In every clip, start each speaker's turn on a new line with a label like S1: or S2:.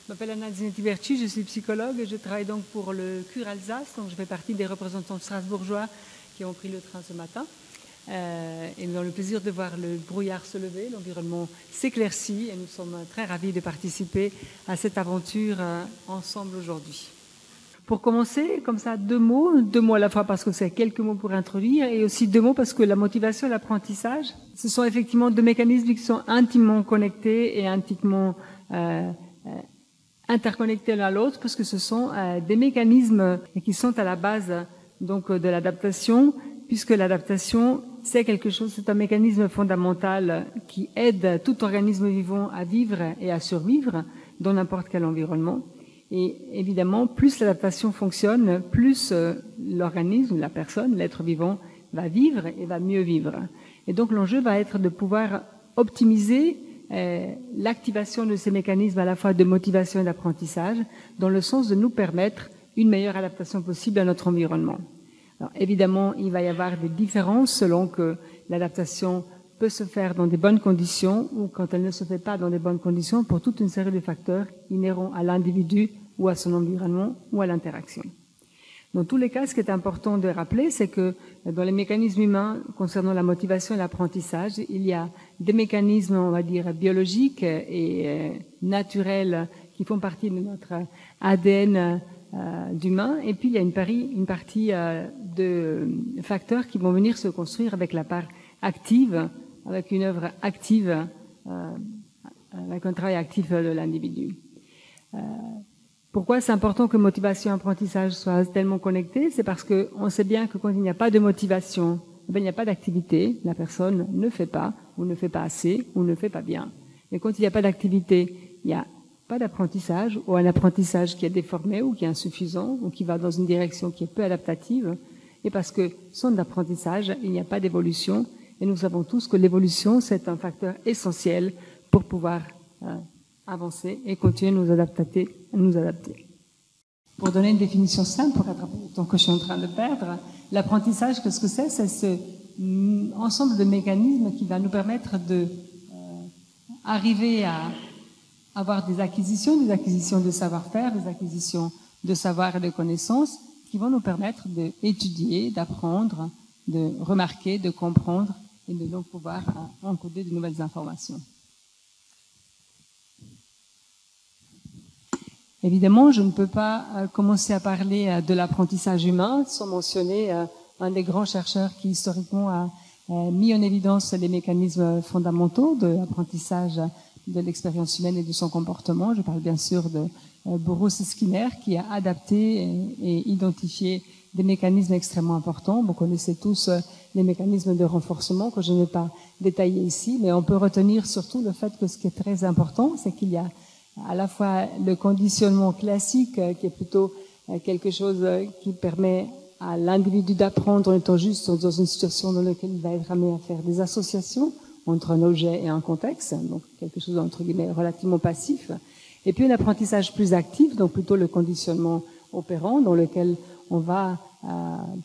S1: Je m'appelle Anna Zinetti-Berchi, je suis psychologue et je travaille donc pour le CUR Alsace. Donc je fais partie des représentants strasbourgeois qui ont pris le train ce matin. Et nous avons le plaisir de voir le brouillard se lever, l'environnement s'éclaircit et nous sommes très ravis de participer à cette aventure ensemble aujourd'hui. Pour commencer, comme ça, deux mots à la fois parce que c'est quelques mots pour introduire et aussi deux mots parce que la motivation et l'apprentissage, ce sont effectivement deux mécanismes qui sont intimement connectés et intimement interconnectés l'un à l'autre parce que ce sont des mécanismes qui sont à la base donc de l'adaptation, puisque l'adaptation c'est quelque chose, c'est un mécanisme fondamental qui aide tout organisme vivant à vivre et à survivre dans n'importe quel environnement. Et évidemment, plus l'adaptation fonctionne, plus l'organisme, la personne, l'être vivant va vivre et va mieux vivre. Et donc l'enjeu va être de pouvoir optimiser l'activation de ces mécanismes à la fois de motivation et d'apprentissage dans le sens de nous permettre une meilleure adaptation possible à notre environnement. Alors, évidemment, il va y avoir des différences selon que l'adaptation peut se faire dans des bonnes conditions ou quand elle ne se fait pas dans des bonnes conditions pour toute une série de facteurs inhérents à l'individu ou à son environnement ou à l'interaction. Dans tous les cas, ce qui est important de rappeler, c'est que dans les mécanismes humains concernant la motivation et l'apprentissage, il y a des mécanismes, on va dire, biologiques et naturels qui font partie de notre ADN d'humain, et puis il y a une partie de facteurs qui vont venir se construire avec la part active, avec une œuvre active, avec un travail actif de l'individu. Pourquoi c'est important que motivation et apprentissage soient tellement connectés? C'est parce qu'on sait bien que quand il n'y a pas de motivation, il n'y a pas d'activité, la personne ne fait pas, ou ne fait pas assez, ou ne fait pas bien. Et quand il n'y a pas d'activité, il n'y a pas d'apprentissage, ou un apprentissage qui est déformé, ou qui est insuffisant, ou qui va dans une direction qui est peu adaptative. Et parce que sans apprentissage, il n'y a pas d'évolution. Et nous savons tous que l'évolution, c'est un facteur essentiel pour pouvoir avancer et continuer à nous adapter. Pour donner une définition simple, pour rattraper le temps que je suis en train de perdre, l'apprentissage, qu'est-ce que c'est? C'est ce ensemble de mécanismes qui va nous permettre de arriver à avoir des acquisitions de savoir-faire, des acquisitions de savoir et de connaissances qui vont nous permettre d'étudier, d'apprendre, de remarquer, de comprendre et de donc pouvoir encoder de nouvelles informations. Évidemment, je ne peux pas commencer à parler de l'apprentissage humain sans mentionner un des grands chercheurs qui historiquement a mis en évidence les mécanismes fondamentaux de l'apprentissage de l'expérience humaine et de son comportement. Je parle bien sûr de Burrus Skinner qui a adapté et identifié des mécanismes extrêmement importants. Vous connaissez tous les mécanismes de renforcement que je ne vais pas détailler ici, mais on peut retenir surtout le fait que ce qui est très important, c'est qu'il y a à la fois le conditionnement classique qui est plutôt quelque chose qui permet à l'individu d'apprendre en étant juste dans une situation dans laquelle il va être amené à faire des associations entre un objet et un contexte, donc quelque chose entre guillemets relativement passif, et puis un apprentissage plus actif, donc plutôt le conditionnement opérant, dans lequel on va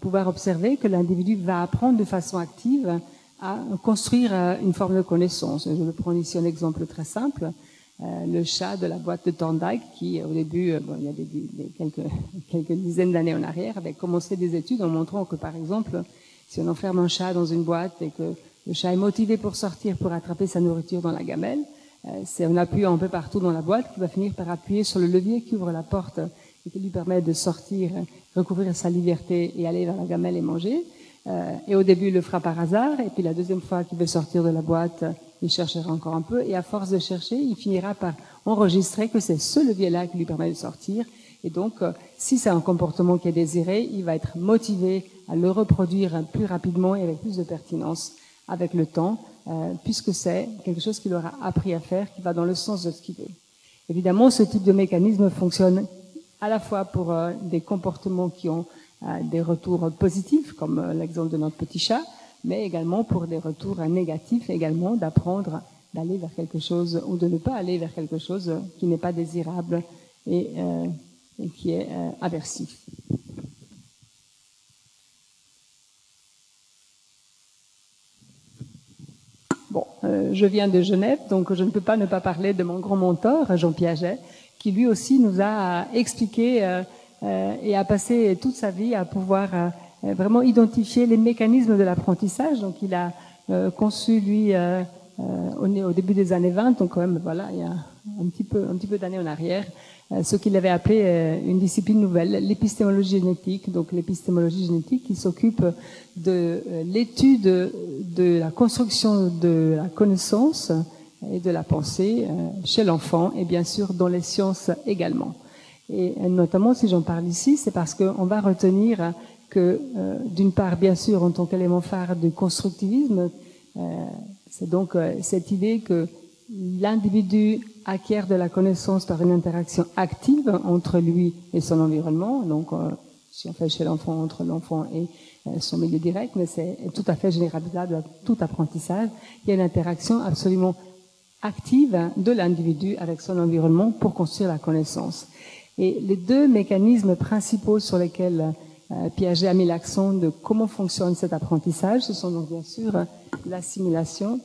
S1: pouvoir observer que l'individu va apprendre de façon active à construire une forme de connaissance. Je vais prendre ici un exemple très simple. Le chat de la boîte de Thorndike qui, au début, il y a quelques dizaines d'années en arrière, avait commencé des études en montrant que, par exemple, si on enferme un chat dans une boîte et que le chat est motivé pour sortir, pour attraper sa nourriture dans la gamelle, c'est en appuyant un peu partout dans la boîte qu'il va finir par appuyer sur le levier qui ouvre la porte et qui lui permet de sortir, recouvrir sa liberté et aller vers la gamelle et manger. Et au début, il le fera par hasard, et puis la deuxième fois qu'il veut sortir de la boîte, il cherchera encore un peu, et à force de chercher, il finira par enregistrer que c'est ce levier-là qui lui permet de sortir. Et donc, si c'est un comportement qui est désiré, il va être motivé à le reproduire plus rapidement et avec plus de pertinence avec le temps, puisque c'est quelque chose qu'il aura appris à faire, qui va dans le sens de ce qu'il veut. Évidemment, ce type de mécanisme fonctionne à la fois pour des comportements qui ont des retours positifs, comme l'exemple de notre petit chat, mais également pour des retours négatifs, également d'apprendre d'aller vers quelque chose ou de ne pas aller vers quelque chose qui n'est pas désirable et qui est aversif. Bon, je viens de Genève, donc je ne peux pas ne pas parler de mon grand mentor, Jean Piaget, qui lui aussi nous a expliqué et a passé toute sa vie à pouvoir vraiment identifier les mécanismes de l'apprentissage. Donc il a conçu lui au début des années 20, donc quand même voilà, il y a un petit peu d'années en arrière, ce qu'il avait appelé une discipline nouvelle, l'épistémologie génétique. Donc l'épistémologie génétique qui s'occupe de l'étude de la construction de la connaissance et de la pensée chez l'enfant et bien sûr dans les sciences également. Et notamment si j'en parle ici, c'est parce qu'on va retenir que d'une part bien sûr en tant qu'élément phare du constructivisme, c'est donc cette idée que l'individu acquiert de la connaissance par une interaction active entre lui et son environnement. Donc, si on fait chez l'enfant, entre l'enfant et son milieu direct, mais c'est tout à fait généralisable à tout apprentissage. Il y a une interaction absolument active de l'individu avec son environnement pour construire la connaissance. Et les deux mécanismes principaux sur lesquels Piaget a mis l'accent de comment fonctionne cet apprentissage, ce sont donc bien sûr l'assimilation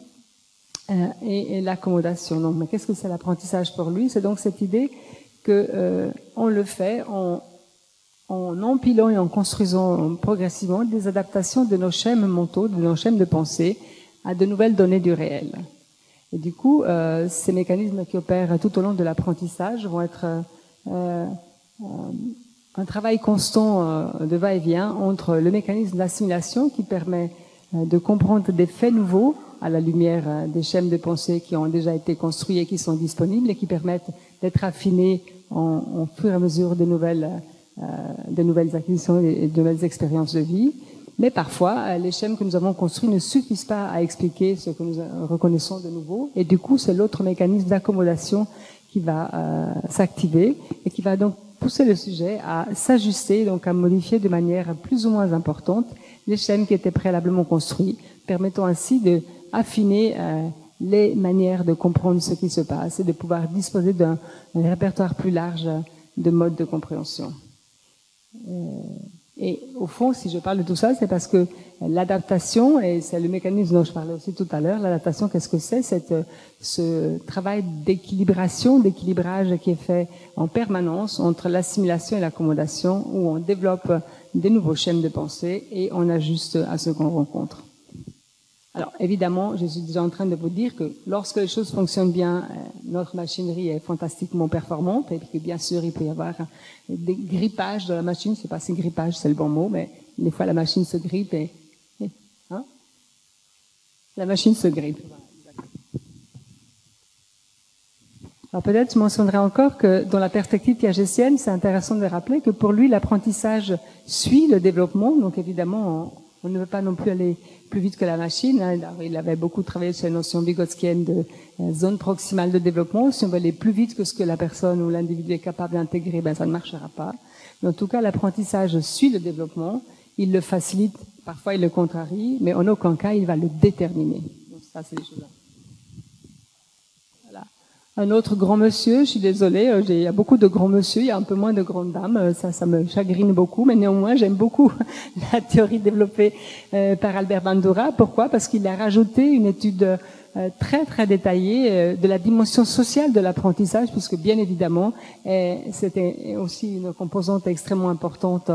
S1: et l'accommodation. Donc, mais qu'est-ce que c'est l'apprentissage pour lui? C'est donc cette idée que on le fait en empilant et en construisant progressivement des adaptations de nos schèmes mentaux, de nos schèmes de pensée à de nouvelles données du réel. Et du coup, ces mécanismes qui opèrent tout au long de l'apprentissage vont être un travail constant de va-et-vient entre le mécanisme d'assimilation qui permet de comprendre des faits nouveaux à la lumière des schèmes de pensée qui ont déjà été construits et qui sont disponibles et qui permettent d'être affinés en fur et à mesure des nouvelles acquisitions et de nouvelles expériences de vie. Mais parfois, les schèmes que nous avons construits ne suffisent pas à expliquer ce que nous reconnaissons de nouveau. Et du coup, c'est l'autre mécanisme d'accommodation qui va s'activer et qui va donc pousser le sujet à s'ajuster, donc à modifier de manière plus ou moins importante les schèmes qui étaient préalablement construits, permettant ainsi de affiner les manières de comprendre ce qui se passe et de pouvoir disposer d'un répertoire plus large de modes de compréhension. Et au fond, si je parle de tout ça, c'est parce que l'adaptation, et c'est le mécanisme dont je parlais aussi tout à l'heure, l'adaptation, qu'est-ce que c'est? Ce travail d'équilibration, d'équilibrage qui est fait en permanence entre l'assimilation et l'accommodation, où on développe des nouveaux schèmes de pensée et on ajuste à ce qu'on rencontre. Alors, évidemment, je suis déjà en train de vous dire que lorsque les choses fonctionnent bien, notre machinerie est fantastiquement performante et que bien sûr, il peut y avoir des grippages de la machine. Je sais pas si grippage, c'est le bon mot, mais des fois, la machine se grippe hein? La machine se grippe. Alors peut-être je mentionnerai encore que dans la perspective piagétienne, c'est intéressant de rappeler que pour lui, l'apprentissage suit le développement. Donc évidemment, on ne veut pas non plus aller plus vite que la machine. Il avait beaucoup travaillé sur la notion vygotskienne de zone proximale de développement. Si on veut aller plus vite que ce que la personne ou l'individu est capable d'intégrer, ben ça ne marchera pas. Mais en tout cas, l'apprentissage suit le développement. Il le facilite, parfois il le contrarie, mais en aucun cas il va le déterminer. Donc ça, c'est des choses-là. Un autre grand monsieur, je suis désolée, il y a beaucoup de grands monsieur, il y a un peu moins de grandes dames, ça me chagrine beaucoup, mais néanmoins j'aime beaucoup la théorie développée par Albert Bandura. Pourquoi? Parce qu'il a rajouté une étude très très détaillée de la dimension sociale de l'apprentissage, puisque bien évidemment c'était aussi une composante extrêmement importante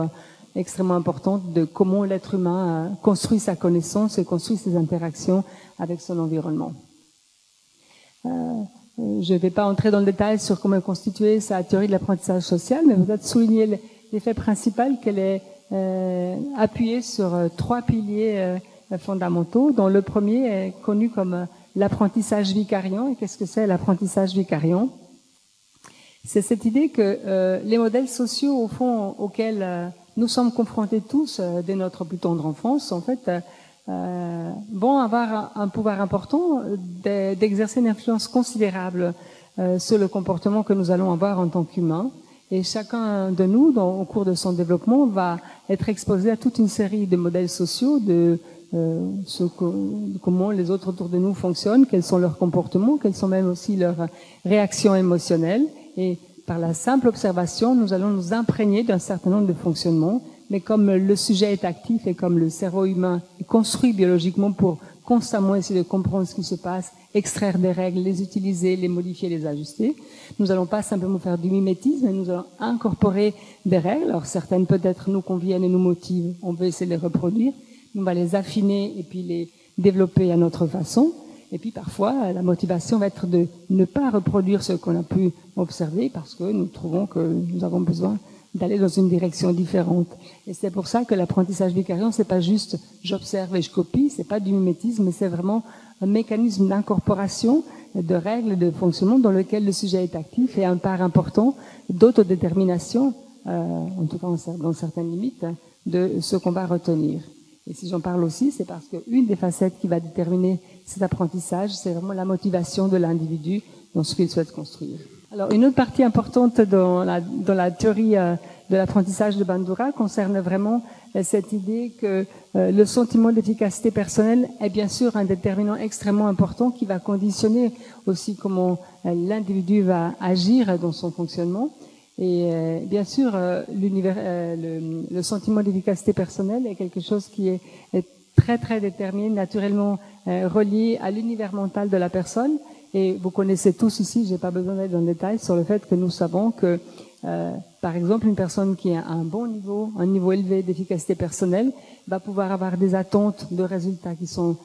S1: de comment l'être humain construit sa connaissance et construit ses interactions avec son environnement. Je ne vais pas entrer dans le détail sur comment constituer sa théorie de l'apprentissage social, mais peut-être souligner l'effet principal qu'elle est appuyée sur trois piliers fondamentaux, dont le premier est connu comme l'apprentissage vicariant. Et qu'est-ce que c'est l'apprentissage vicariant? C'est cette idée que les modèles sociaux, au fond, auxquels nous sommes confrontés tous dès notre plus tendre enfance, en fait, vont avoir un pouvoir important d'exercer une influence considérable sur le comportement que nous allons avoir en tant qu'humains. Et chacun de nous, au cours de son développement, va être exposé à toute une série de modèles sociaux, de comment les autres autour de nous fonctionnent, quels sont leurs comportements, quelles sont même aussi leurs réactions émotionnelles. Et par la simple observation, nous allons nous imprégner d'un certain nombre de fonctionnements. Mais comme le sujet est actif et comme le cerveau humain est construit biologiquement pour constamment essayer de comprendre ce qui se passe extraire des règles, les utiliser, les modifier, les ajuster. Nous allons pas simplement faire du mimétisme, mais nous allons incorporer des règles. Alors certaines peut-être nous conviennent et nous motivent, on veut essayer de les reproduire. On va les affiner et puis les développer à notre façon. Et puis parfois, la motivation va être de ne pas reproduire ce qu'on a pu observer parce que nous trouvons que nous avons besoin d'aller dans une direction différente. Et c'est pour ça que l'apprentissage vicariant, c'est pas juste j'observe et je copie, c'est pas du mimétisme, mais c'est vraiment un mécanisme d'incorporation de règles de fonctionnement dans lequel le sujet est actif et un part important d'autodétermination, en tout cas dans certaines limites, de ce qu'on va retenir. Et si j'en parle aussi, c'est parce qu'une des facettes qui va déterminer cet apprentissage, c'est vraiment la motivation de l'individu dans ce qu'il souhaite construire. Alors, une autre partie importante dans la théorie de l'apprentissage de Bandura concerne vraiment cette idée que le sentiment d'efficacité personnelle est bien sûr un déterminant extrêmement important qui va conditionner aussi comment l'individu va agir dans son fonctionnement. Et bien sûr, le sentiment d'efficacité personnelle est quelque chose qui est très très déterminé, naturellement relié à l'univers mental de la personne. Et vous connaissez tous ici, j'ai pas besoin d'aller dans le détail sur le fait que nous savons que, par exemple, une personne qui a un niveau élevé d'efficacité personnelle, va pouvoir avoir des attentes de résultats qui sont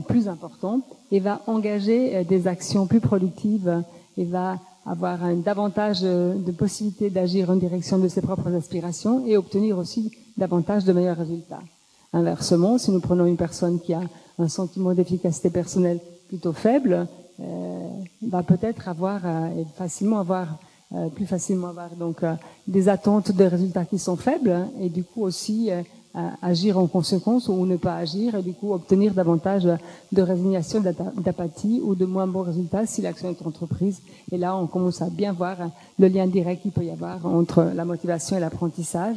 S1: plus importants et va engager des actions plus productives et va avoir davantage de possibilités d'agir en direction de ses propres aspirations et obtenir aussi davantage de meilleurs résultats. Inversement, si nous prenons une personne qui a un sentiment d'efficacité personnelle plutôt faible, va peut-être avoir plus facilement avoir donc des attentes de résultats qui sont faibles et du coup aussi agir en conséquence ou ne pas agir et du coup obtenir davantage de résignation, d'apathie ou de moins bons résultats si l'action est entreprise. Et là, on commence à bien voir le lien direct qu'il peut y avoir entre la motivation et l'apprentissage.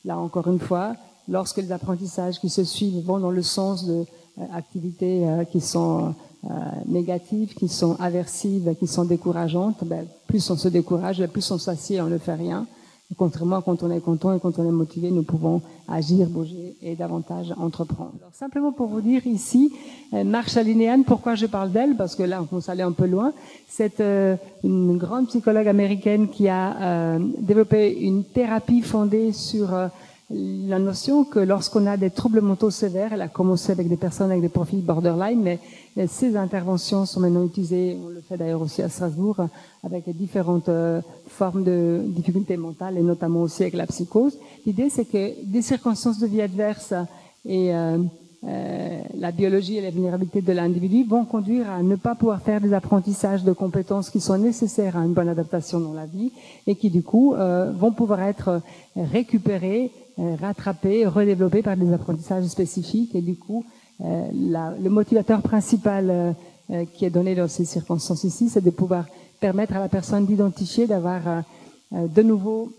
S1: Là, encore une fois, lorsque les apprentissages qui se suivent vont dans le sens de activités qui sont négatives, qui sont aversives, qui sont décourageantes, plus on se décourage, plus on s'assied, on ne fait rien. Et contrairement, quand on est content et quand on est motivé, nous pouvons agir, bouger et davantage entreprendre. Alors, simplement pour vous dire ici, Marsha Linehan, pourquoi je parle d'elle, parce que là, on commence à aller un peu loin. C'est une grande psychologue américaine qui a développé une thérapie fondée sur la notion que lorsqu'on a des troubles mentaux sévères, elle a commencé avec des personnes avec des profils borderline, mais ces interventions sont maintenant utilisées, on le fait d'ailleurs aussi à Strasbourg, avec différentes formes de difficultés mentales et notamment aussi avec la psychose. L'idée, c'est que des circonstances de vie adverses et la biologie et la vulnérabilité de l'individu vont conduire à ne pas pouvoir faire des apprentissages de compétences qui sont nécessaires à une bonne adaptation dans la vie et qui du coup vont pouvoir être récupérés, rattrapés, redéveloppés par des apprentissages spécifiques et du coup le motivateur principal qui est donné dans ces circonstances ici, c'est de pouvoir permettre à la personne d'identifier, d'avoir de nouveau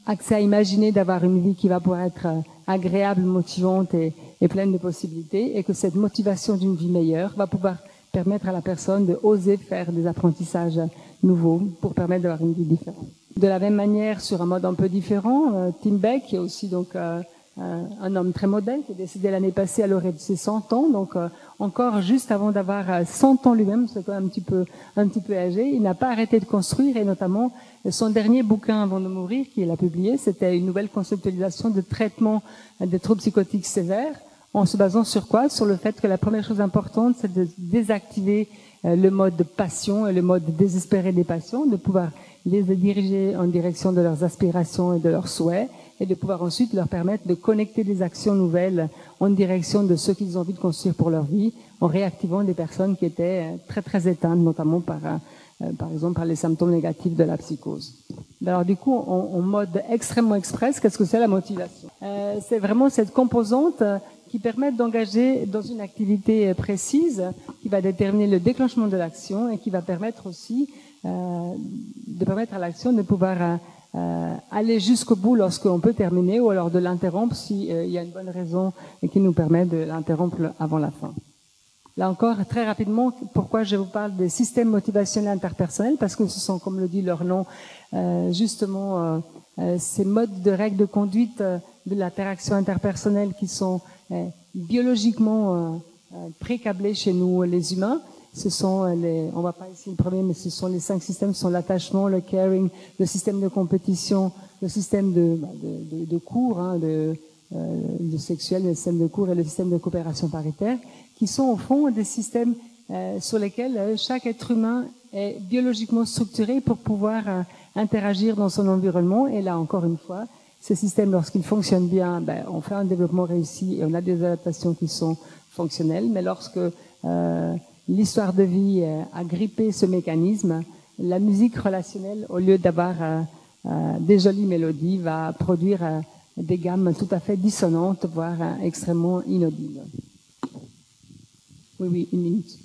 S1: accès à imaginer, d'avoir une vie qui va pouvoir être agréable, motivante et pleine de possibilités, et que cette motivation d'une vie meilleure va pouvoir permettre à la personne de oser faire des apprentissages nouveaux pour permettre d'avoir une vie différente. De la même manière, sur un mode un peu différent, Tim Beck, qui est aussi donc un homme très moderne, qui est décédé l'année passée à l'orée de ses 100 ans, donc encore juste avant d'avoir 100 ans lui-même, c'est quand même un petit peu âgé, il n'a pas arrêté de construire, et notamment son dernier bouquin avant de mourir, qu'il a publié, c'était une nouvelle conceptualisation de traitement des troubles psychotiques sévères, en se basant sur quoi? Sur le fait que la première chose importante, c'est de désactiver le mode de passion et le mode désespéré des passions, de pouvoir les diriger en direction de leurs aspirations et de leurs souhaits, et de pouvoir ensuite leur permettre de connecter des actions nouvelles en direction de ce qu'ils ont envie de construire pour leur vie, en réactivant des personnes qui étaient très très éteintes, notamment par exemple par les symptômes négatifs de la psychose. Alors du coup, en mode extrêmement express, qu'est-ce que c'est la motivation? C'est vraiment cette composante qui permet d'engager dans une activité précise, qui va déterminer le déclenchement de l'action et qui va permettre aussi de permettre à l'action de pouvoir aller jusqu'au bout lorsqu'on peut terminer, ou alors de l'interrompre s'il y a une bonne raison qui nous permet de l'interrompre avant la fin. Là encore, très rapidement, pourquoi je vous parle des systèmes motivationnels interpersonnels, parce que ce sont, comme le dit leur nom, justement ces modes de règles de conduite de l'interaction interpersonnelle qui sont biologiquement pré-câblés chez nous les humains. Ce sont on va pas ici le premier, mais ce sont les 5 systèmes, ce sont l'attachement, le caring, le système de compétition, le système de cours, de sexuel, le système de cours et le système de coopération paritaire, qui sont au fond des systèmes sur lesquels chaque être humain est biologiquement structuré pour pouvoir interagir dans son environnement. Et là, encore une fois, ce système, lorsqu'il fonctionne bien, on fait un développement réussi et on a des adaptations qui sont fonctionnelles. Mais lorsque l'histoire de vie a grippé ce mécanisme, la musique relationnelle, au lieu d'avoir des jolies mélodies, va produire des gammes tout à fait dissonantes, voire extrêmement inaudibles. Oui, 1 minute.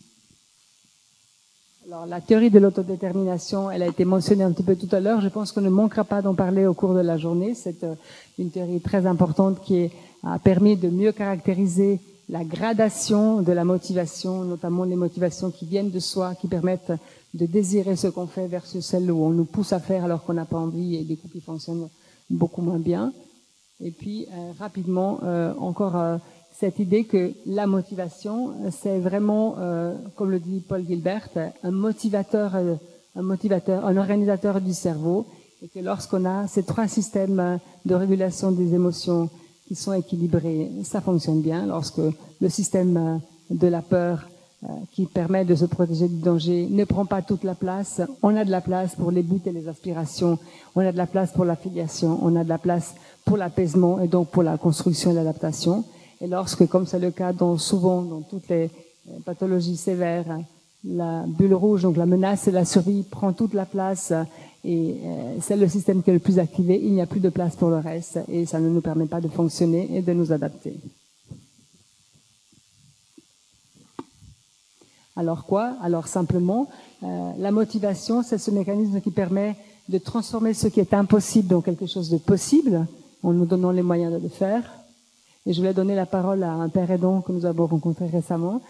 S1: Alors, la théorie de l'autodétermination, elle a été mentionnée un petit peu tout à l'heure. Je pense qu'on ne manquera pas d'en parler au cours de la journée. C'est une théorie très importante qui a permis de mieux caractériser la gradation de la motivation, notamment les motivations qui viennent de soi, qui permettent de désirer ce qu'on fait versus celles où on nous pousse à faire alors qu'on n'a pas envie et des coups qui fonctionnent beaucoup moins bien. Et puis, rapidement, encore cette idée que la motivation, c'est vraiment, comme le dit Paul Gilbert, un organisateur du cerveau, et que lorsqu'on a ces 3 systèmes de régulation des émotions qui sont équilibrés, ça fonctionne bien. Lorsque le système de la peur, qui permet de se protéger du danger, ne prend pas toute la place, on a de la place pour les buts et les aspirations, on a de la place pour l'affiliation, on a de la place pour l'apaisement et donc pour la construction et l'adaptation. Et lorsque, comme c'est le cas souvent dans toutes les pathologies sévères, la bulle rouge, donc la menace et la survie, prend toute la place et c'est le système qui est le plus activé, il n'y a plus de place pour le reste et ça ne nous permet pas de fonctionner et de nous adapter. Alors quoi? Alors simplement, la motivation, c'est ce mécanisme qui permet de transformer ce qui est impossible dans quelque chose de possible, en nous donnant les moyens de le faire. Et je voulais donner la parole à un père aidant que nous avons rencontré récemment.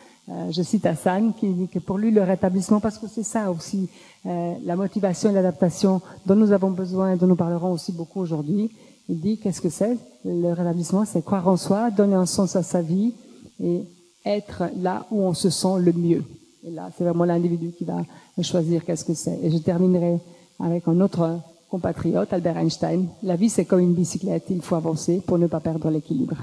S1: Je cite Hassan, qui dit que pour lui, le rétablissement, parce que c'est ça aussi, la motivation et l'adaptation dont nous avons besoin et dont nous parlerons aussi beaucoup aujourd'hui. Il dit, qu'est-ce que c'est? Le rétablissement, c'est croire en soi, donner un sens à sa vie et être là où on se sent le mieux. Et là, c'est vraiment l'individu qui va choisir qu'est-ce que c'est. Et je terminerai avec un autre compatriote, Albert Einstein. La vie, c'est comme une bicyclette, il faut avancer pour ne pas perdre l'équilibre.